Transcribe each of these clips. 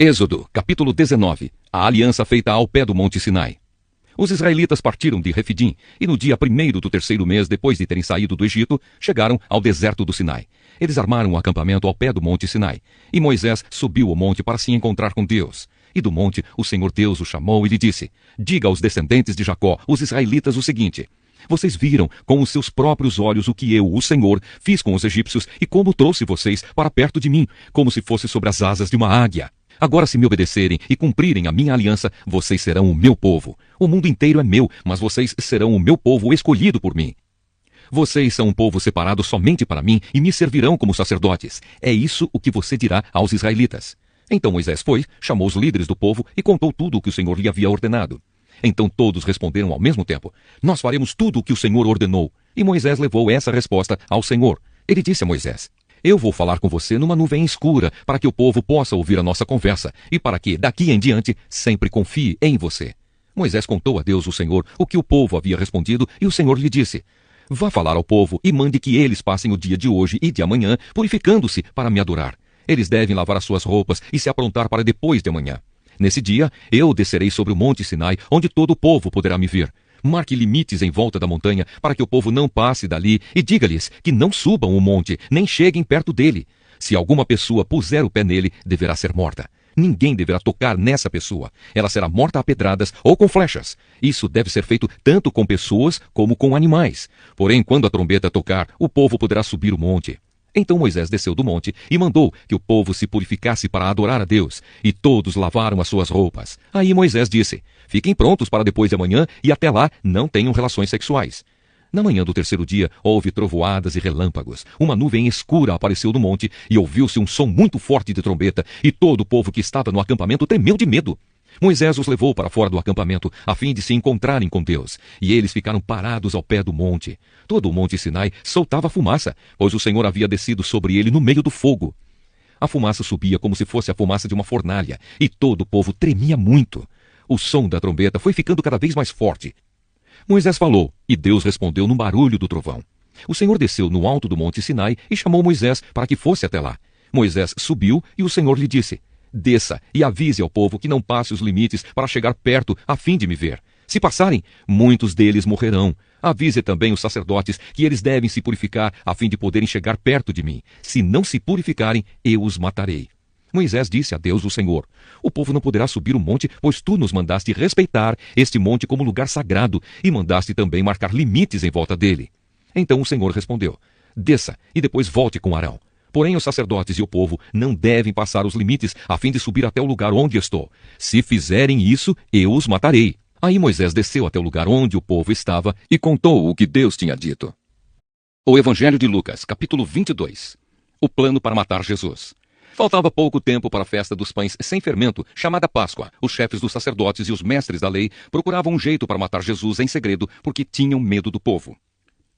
Êxodo, capítulo 19. A aliança feita ao pé do Monte Sinai. Os israelitas partiram de Refidim e no dia 1º do terceiro mês, depois de terem saído do Egito, chegaram ao deserto do Sinai. Eles armaram um acampamento ao pé do Monte Sinai. E Moisés subiu o monte para se encontrar com Deus. E do monte o Senhor Deus o chamou e lhe disse: diga aos descendentes de Jacó, os israelitas, o seguinte: vocês viram com os seus próprios olhos o que eu, o Senhor, fiz com os egípcios e como trouxe vocês para perto de mim, como se fosse sobre as asas de uma águia. Agora, se me obedecerem e cumprirem a minha aliança, vocês serão o meu povo. O mundo inteiro é meu, mas vocês serão o meu povo escolhido por mim. Vocês são um povo separado somente para mim e me servirão como sacerdotes. É isso o que você dirá aos israelitas. Então Moisés foi, chamou os líderes do povo e contou tudo o que o Senhor lhe havia ordenado. Então todos responderam ao mesmo tempo: nós faremos tudo o que o Senhor ordenou. E Moisés levou essa resposta ao Senhor. Ele disse a Moisés: eu vou falar com você numa nuvem escura, para que o povo possa ouvir a nossa conversa, e para que, daqui em diante, sempre confie em você. Moisés contou a Deus, o Senhor, o que o povo havia respondido, e o Senhor lhe disse: vá falar ao povo e mande que eles passem o dia de hoje e de amanhã, purificando-se para me adorar. Eles devem lavar as suas roupas e se aprontar para depois de amanhã. Nesse dia, eu descerei sobre o monte Sinai, onde todo o povo poderá me ver. Marque limites em volta da montanha, para que o povo não passe dali, e diga-lhes que não subam o monte, nem cheguem perto dele. Se alguma pessoa puser o pé nele, deverá ser morta. Ninguém deverá tocar nessa pessoa. Ela será morta a pedradas ou com flechas. Isso deve ser feito tanto com pessoas como com animais. Porém, quando a trombeta tocar, o povo poderá subir o monte. Então Moisés desceu do monte e mandou que o povo se purificasse para adorar a Deus, e todos lavaram as suas roupas. Aí Moisés disse: fiquem prontos para depois de amanhã, e até lá não tenham relações sexuais. Na manhã do terceiro dia, houve trovoadas e relâmpagos. Uma nuvem escura apareceu no monte, e ouviu-se um som muito forte de trombeta, e todo o povo que estava no acampamento tremeu de medo. Moisés os levou para fora do acampamento, a fim de se encontrarem com Deus, e eles ficaram parados ao pé do monte. Todo o monte Sinai soltava fumaça, pois o Senhor havia descido sobre ele no meio do fogo. A fumaça subia como se fosse a fumaça de uma fornalha, e todo o povo tremia muito. O som da trombeta foi ficando cada vez mais forte. Moisés falou, e Deus respondeu no barulho do trovão. O Senhor desceu no alto do monte Sinai e chamou Moisés para que fosse até lá. Moisés subiu e o Senhor lhe disse: desça e avise ao povo que não passe os limites para chegar perto a fim de me ver. Se passarem, muitos deles morrerão. Avise também os sacerdotes que eles devem se purificar a fim de poderem chegar perto de mim. Se não se purificarem, eu os matarei. Moisés disse a Deus, o Senhor: o povo não poderá subir o monte, pois tu nos mandaste respeitar este monte como lugar sagrado e mandaste também marcar limites em volta dele. Então o Senhor respondeu: desça e depois volte com Arão. Porém, os sacerdotes e o povo não devem passar os limites a fim de subir até o lugar onde estou. Se fizerem isso, eu os matarei. Aí Moisés desceu até o lugar onde o povo estava e contou o que Deus tinha dito. O Evangelho de Lucas, capítulo 22. O plano para matar Jesus. Faltava pouco tempo para a festa dos pães sem fermento, chamada Páscoa. Os chefes dos sacerdotes e os mestres da lei procuravam um jeito para matar Jesus em segredo, porque tinham medo do povo.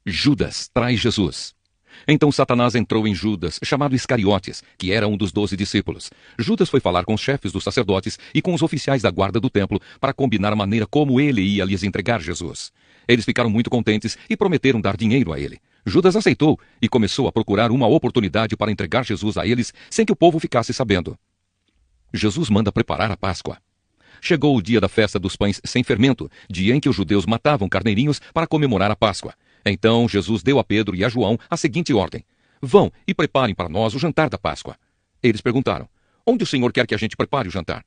Judas traz Jesus. Então Satanás entrou em Judas, chamado Iscariotes, que era um dos 12 discípulos. Judas foi falar com os chefes dos sacerdotes e com os oficiais da guarda do templo para combinar a maneira como ele ia lhes entregar Jesus. Eles ficaram muito contentes e prometeram dar dinheiro a ele. Judas aceitou e começou a procurar uma oportunidade para entregar Jesus a eles sem que o povo ficasse sabendo. Jesus manda preparar a Páscoa. Chegou o dia da festa dos pães sem fermento, dia em que os judeus matavam carneirinhos para comemorar a Páscoa. Então Jesus deu a Pedro e a João a seguinte ordem: vão e preparem para nós o jantar da Páscoa. Eles perguntaram: onde o Senhor quer que a gente prepare o jantar?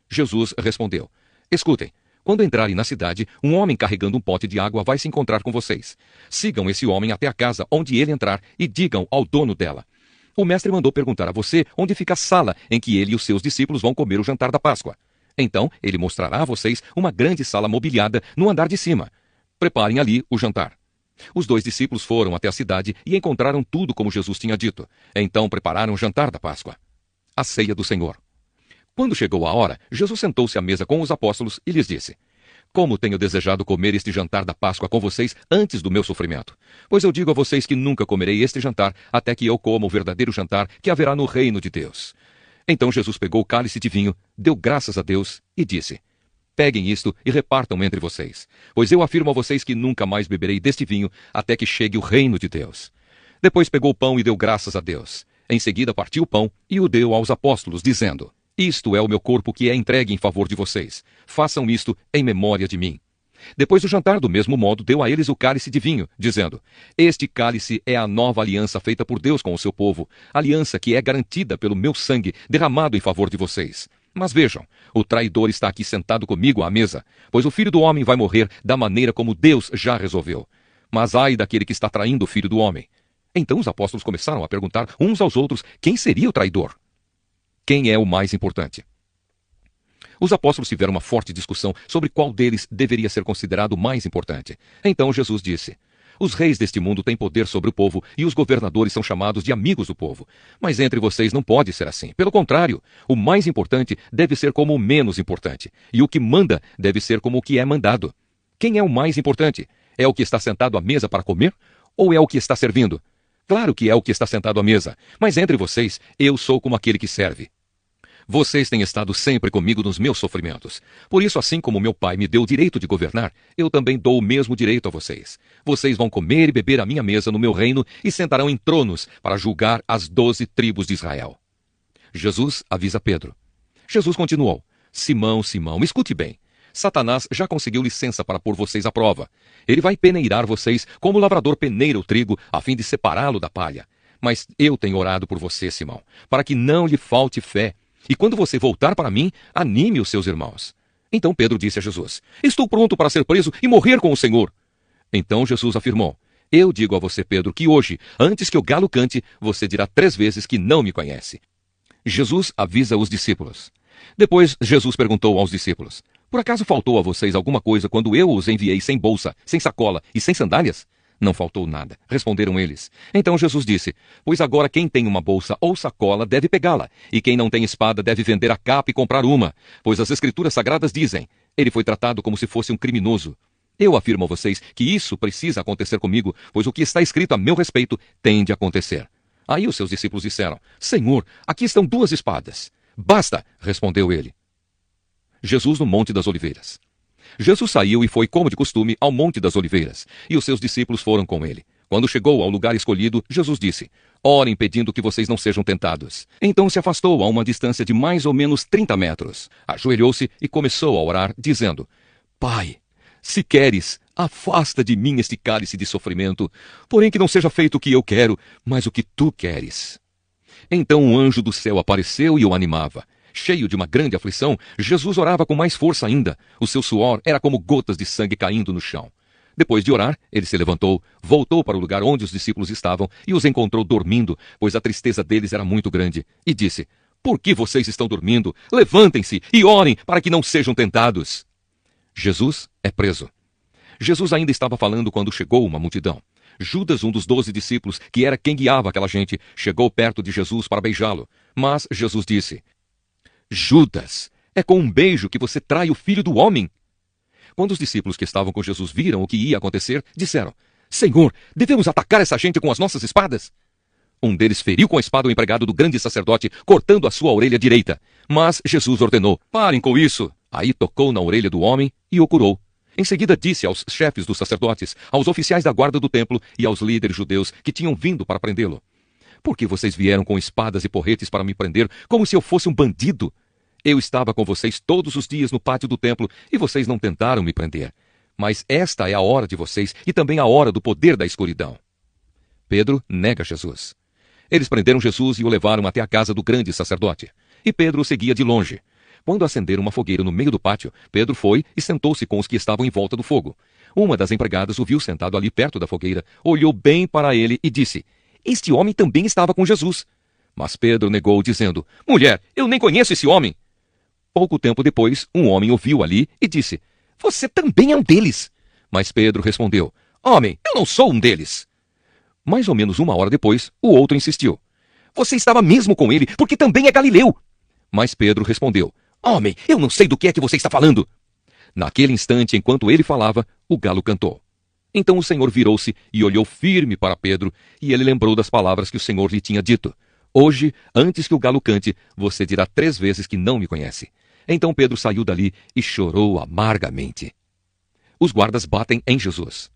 Jesus respondeu: escutem, quando entrarem na cidade, um homem carregando um pote de água vai se encontrar com vocês. Sigam esse homem até a casa onde ele entrar e digam ao dono dela: o mestre mandou perguntar a você onde fica a sala em que ele e os seus discípulos vão comer o jantar da Páscoa. Então ele mostrará a vocês uma grande sala mobiliada no andar de cima. Preparem ali o jantar. Os 2 discípulos foram até a cidade e encontraram tudo como Jesus tinha dito. Então prepararam o jantar da Páscoa. A ceia do Senhor. Quando chegou a hora, Jesus sentou-se à mesa com os apóstolos e lhes disse: como tenho desejado comer este jantar da Páscoa com vocês antes do meu sofrimento. Pois eu digo a vocês que nunca comerei este jantar até que eu coma o verdadeiro jantar que haverá no reino de Deus. Então Jesus pegou o cálice de vinho, deu graças a Deus e disse: peguem isto e repartam entre vocês, pois eu afirmo a vocês que nunca mais beberei deste vinho até que chegue o reino de Deus. Depois pegou o pão e deu graças a Deus. Em seguida partiu o pão e o deu aos apóstolos, dizendo: Isto é o meu corpo que é entregue em favor de vocês. Façam isto em memória de mim. Depois do jantar, do mesmo modo, deu a eles o cálice de vinho, dizendo: Este cálice é a nova aliança feita por Deus com o seu povo, aliança que é garantida pelo meu sangue derramado em favor de vocês. Mas vejam, o traidor está aqui sentado comigo à mesa, pois o Filho do Homem vai morrer da maneira como Deus já resolveu. Mas ai daquele que está traindo o Filho do Homem. Então os apóstolos começaram a perguntar uns aos outros quem seria o traidor. Quem é o mais importante? Os apóstolos tiveram uma forte discussão sobre qual deles deveria ser considerado o mais importante. Então Jesus disse: Os reis deste mundo têm poder sobre o povo e os governadores são chamados de amigos do povo. Mas entre vocês não pode ser assim. Pelo contrário, o mais importante deve ser como o menos importante, e o que manda deve ser como o que é mandado. Quem é o mais importante? É o que está sentado à mesa para comer ou é o que está servindo? Claro que é o que está sentado à mesa, mas entre vocês eu sou como aquele que serve. Vocês têm estado sempre comigo nos meus sofrimentos. Por isso, assim como meu pai me deu o direito de governar, eu também dou o mesmo direito a vocês. Vocês vão comer e beber à minha mesa no meu reino e sentarão em tronos para julgar as 12 tribos de Israel. Jesus avisa Pedro. Jesus continuou: Simão, Simão, escute bem. Satanás já conseguiu licença para pôr vocês à prova. Ele vai peneirar vocês como o lavrador peneira o trigo a fim de separá-lo da palha. Mas eu tenho orado por você, Simão, para que não lhe falte fé. E quando você voltar para mim, anime os seus irmãos. Então Pedro disse a Jesus: Estou pronto para ser preso e morrer com o Senhor. Então Jesus afirmou: Eu digo a você, Pedro, que hoje, antes que o galo cante, você dirá 3 vezes que não me conhece. Jesus avisa os discípulos. Depois Jesus perguntou aos discípulos: Por acaso faltou a vocês alguma coisa quando eu os enviei sem bolsa, sem sacola e sem sandálias? Não faltou nada, responderam eles. Então Jesus disse: Pois agora quem tem uma bolsa ou sacola deve pegá-la, e quem não tem espada deve vender a capa e comprar uma, pois as Escrituras Sagradas dizem: Ele foi tratado como se fosse um criminoso. Eu afirmo a vocês que isso precisa acontecer comigo, pois o que está escrito a meu respeito tem de acontecer. Aí os seus discípulos disseram: Senhor, aqui estão 2 espadas. Basta, respondeu ele. Jesus no Monte das Oliveiras. Jesus saiu e foi, como de costume, ao Monte das Oliveiras, e os seus discípulos foram com ele. Quando chegou ao lugar escolhido, Jesus disse: Orem pedindo que vocês não sejam tentados. Então se afastou a uma distância de mais ou menos 30 metros. Ajoelhou-se e começou a orar, dizendo: Pai, se queres, afasta de mim este cálice de sofrimento, porém que não seja feito o que eu quero, mas o que tu queres. Então um anjo do céu apareceu e o animava. Cheio de uma grande aflição, Jesus orava com mais força ainda. O seu suor era como gotas de sangue caindo no chão. Depois de orar, ele se levantou, voltou para o lugar onde os discípulos estavam e os encontrou dormindo, pois a tristeza deles era muito grande, e disse: Por que vocês estão dormindo? Levantem-se e orem para que não sejam tentados. Jesus é preso. Jesus ainda estava falando quando chegou uma multidão. Judas, um dos 12 discípulos, que era quem guiava aquela gente, chegou perto de Jesus para beijá-lo. Mas Jesus disse: Judas, é com um beijo que você trai o Filho do Homem? Quando os discípulos que estavam com Jesus viram o que ia acontecer, disseram: Senhor, devemos atacar essa gente com as nossas espadas? Um deles feriu com a espada o empregado do grande sacerdote, cortando a sua orelha direita. Mas Jesus ordenou: Parem com isso. Aí tocou na orelha do homem e o curou. Em seguida disse aos chefes dos sacerdotes, aos oficiais da guarda do templo e aos líderes judeus que tinham vindo para prendê-lo: Por que vocês vieram com espadas e porretes para me prender, como se eu fosse um bandido? Eu estava com vocês todos os dias no pátio do templo e vocês não tentaram me prender. Mas esta é a hora de vocês e também a hora do poder da escuridão. Pedro nega Jesus. Eles prenderam Jesus e o levaram até a casa do grande sacerdote. E Pedro o seguia de longe. Quando acenderam uma fogueira no meio do pátio, Pedro foi e sentou-se com os que estavam em volta do fogo. Uma das empregadas o viu sentado ali perto da fogueira, olhou bem para ele e disse: Este homem também estava com Jesus. Mas Pedro negou, dizendo: Mulher, eu nem conheço esse homem. Pouco tempo depois, um homem o viu ali e disse: Você também é um deles. Mas Pedro respondeu: Homem, eu não sou um deles. Mais ou menos 1 hora depois, o outro insistiu: Você estava mesmo com ele, porque também é galileu. Mas Pedro respondeu: Homem, eu não sei do que é que você está falando. Naquele instante, enquanto ele falava, o galo cantou. Então o Senhor virou-se e olhou firme para Pedro, e ele lembrou das palavras que o Senhor lhe tinha dito: Hoje, antes que o galo cante, você dirá 3 vezes que não me conhece. Então Pedro saiu dali e chorou amargamente. Os guardas batem em Jesus.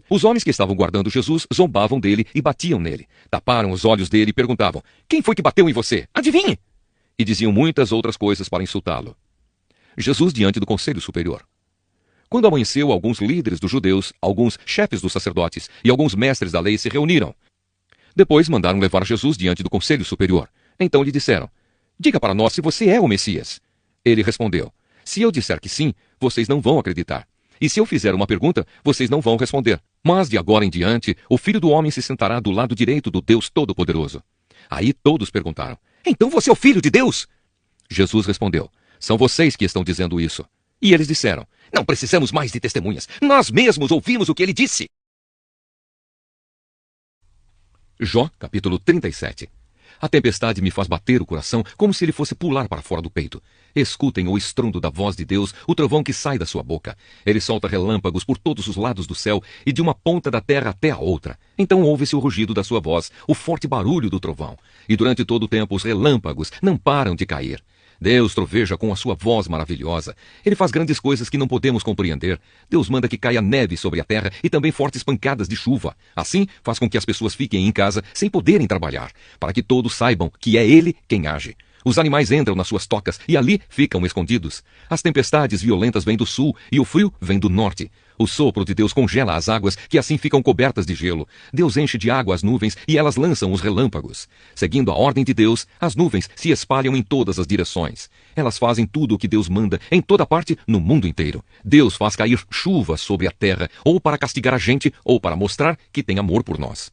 Os homens que estavam guardando Jesus zombavam dele e batiam nele. Taparam os olhos dele e perguntavam: Quem foi que bateu em você? Adivinhe! E diziam muitas outras coisas para insultá-lo. Jesus diante do Conselho Superior. Quando amanheceu, alguns líderes dos judeus, alguns chefes dos sacerdotes e alguns mestres da lei se reuniram. Depois mandaram levar Jesus diante do Conselho Superior. Então lhe disseram: diga para nós se você é o Messias. Ele respondeu: se eu disser que sim, vocês não vão acreditar. E se eu fizer uma pergunta, vocês não vão responder. Mas de agora em diante, o Filho do Homem se sentará do lado direito do Deus Todo-Poderoso. Aí todos perguntaram: então você é o Filho de Deus? Jesus respondeu: são vocês que estão dizendo isso. E eles disseram: não precisamos mais de testemunhas. Nós mesmos ouvimos o que ele disse. Jó, capítulo 37. A tempestade me faz bater o coração como se ele fosse pular para fora do peito. Escutem o estrondo da voz de Deus, o trovão que sai da sua boca. Ele solta relâmpagos por todos os lados do céu e de uma ponta da terra até a outra. Então ouve-se o rugido da sua voz, o forte barulho do trovão. E durante todo o tempo os relâmpagos não param de cair. Deus troveja com a sua voz maravilhosa. Ele faz grandes coisas que não podemos compreender. Deus manda que caia neve sobre a terra e também fortes pancadas de chuva. Assim, faz com que as pessoas fiquem em casa sem poderem trabalhar, para que todos saibam que é Ele quem age. Os animais entram nas suas tocas e ali ficam escondidos. As tempestades violentas vêm do sul e o frio vem do norte. O sopro de Deus congela as águas, que assim ficam cobertas de gelo. Deus enche de água as nuvens e elas lançam os relâmpagos. Seguindo a ordem de Deus, as nuvens se espalham em todas as direções. Elas fazem tudo o que Deus manda, em toda parte, no mundo inteiro. Deus faz cair chuva sobre a terra, ou para castigar a gente, ou para mostrar que tem amor por nós.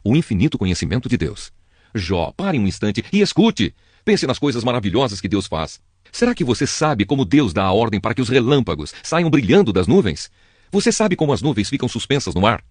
O infinito conhecimento de Deus. Jó, pare um instante e escute. Pense nas coisas maravilhosas que Deus faz. Será que você sabe como Deus dá a ordem para que os relâmpagos saiam brilhando das nuvens? Você sabe como as nuvens ficam suspensas no ar?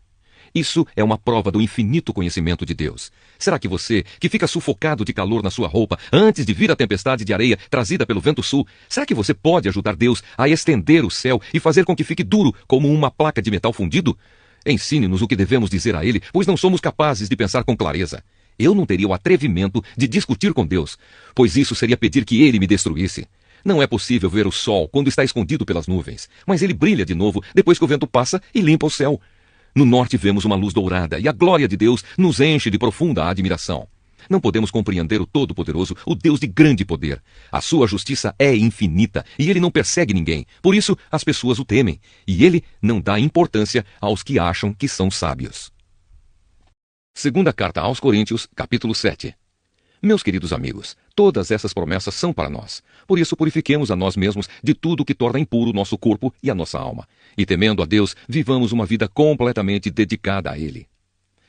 Isso é uma prova do infinito conhecimento de Deus. Será que você, que fica sufocado de calor na sua roupa antes de vir a tempestade de areia trazida pelo vento sul, será que você pode ajudar Deus a estender o céu e fazer com que fique duro como uma placa de metal fundido? Ensine-nos o que devemos dizer a Ele, pois não somos capazes de pensar com clareza. Eu não teria o atrevimento de discutir com Deus, pois isso seria pedir que Ele me destruísse. Não é possível ver o sol quando está escondido pelas nuvens, mas ele brilha de novo depois que o vento passa e limpa o céu. No norte vemos uma luz dourada e a glória de Deus nos enche de profunda admiração. Não podemos compreender o Todo-Poderoso, o Deus de grande poder. A sua justiça é infinita e ele não persegue ninguém. Por isso, as pessoas o temem. E ele não dá importância aos que acham que são sábios. Segunda carta aos Coríntios, capítulo 7. Meus queridos amigos, todas essas promessas são para nós. Por isso, purifiquemos a nós mesmos de tudo que torna impuro o nosso corpo e a nossa alma. E temendo a Deus, vivamos uma vida completamente dedicada a Ele.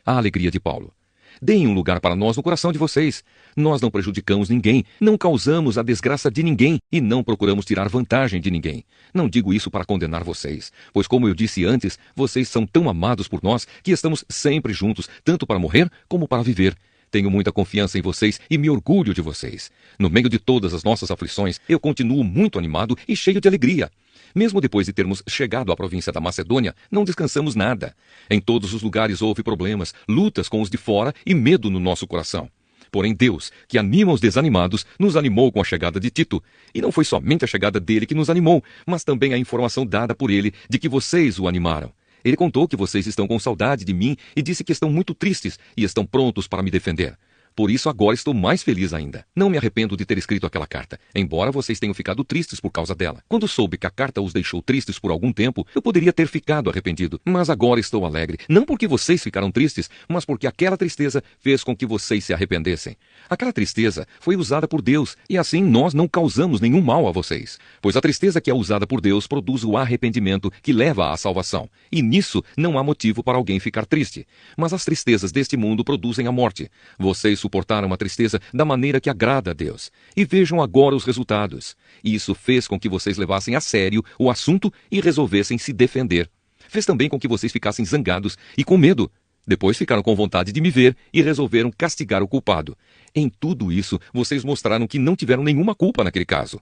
A alegria de Paulo. Deem um lugar para nós no coração de vocês. Nós não prejudicamos ninguém, não causamos a desgraça de ninguém e não procuramos tirar vantagem de ninguém. Não digo isso para condenar vocês, pois como eu disse antes, vocês são tão amados por nós que estamos sempre juntos, tanto para morrer como para viver. Tenho muita confiança em vocês e me orgulho de vocês. No meio de todas as nossas aflições, eu continuo muito animado e cheio de alegria. Mesmo depois de termos chegado à província da Macedônia, não descansamos nada. Em todos os lugares houve problemas, lutas com os de fora e medo no nosso coração. Porém Deus, que anima os desanimados, nos animou com a chegada de Tito. E não foi somente a chegada dele que nos animou, mas também a informação dada por ele de que vocês o animaram. Ele contou que vocês estão com saudade de mim e disse que estão muito tristes e estão prontos para me defender. Por isso agora estou mais feliz ainda. Não me arrependo de ter escrito aquela carta, embora vocês tenham ficado tristes por causa dela. Quando soube que a carta os deixou tristes por algum tempo, eu poderia ter ficado arrependido. Mas agora estou alegre, não porque vocês ficaram tristes, mas porque aquela tristeza fez com que vocês se arrependessem. Aquela tristeza foi usada por Deus, e assim nós não causamos nenhum mal a vocês. Pois a tristeza que é usada por Deus produz o arrependimento que leva à salvação. E nisso não há motivo para alguém ficar triste. Mas as tristezas deste mundo produzem a morte. Vocês suportaram a tristeza da maneira que agrada a Deus. E vejam agora os resultados. Isso fez com que vocês levassem a sério o assunto e resolvessem se defender. Fez também com que vocês ficassem zangados e com medo. Depois ficaram com vontade de me ver e resolveram castigar o culpado. Em tudo isso, vocês mostraram que não tiveram nenhuma culpa naquele caso.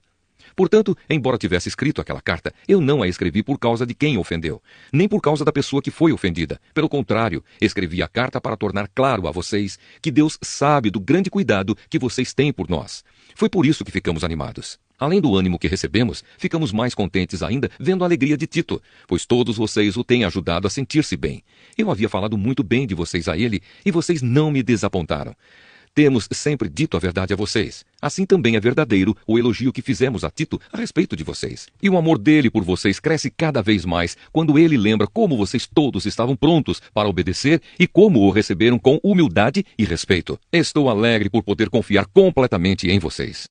Portanto, embora tivesse escrito aquela carta, eu não a escrevi por causa de quem ofendeu, nem por causa da pessoa que foi ofendida. Pelo contrário, escrevi a carta para tornar claro a vocês que Deus sabe do grande cuidado que vocês têm por nós. Foi por isso que ficamos animados. Além do ânimo que recebemos, ficamos mais contentes ainda vendo a alegria de Tito, pois todos vocês o têm ajudado a sentir-se bem. Eu havia falado muito bem de vocês a ele e vocês não me desapontaram. Temos sempre dito a verdade a vocês. Assim também é verdadeiro o elogio que fizemos a Tito a respeito de vocês. E o amor dele por vocês cresce cada vez mais quando ele lembra como vocês todos estavam prontos para obedecer e como o receberam com humildade e respeito. Estou alegre por poder confiar completamente em vocês.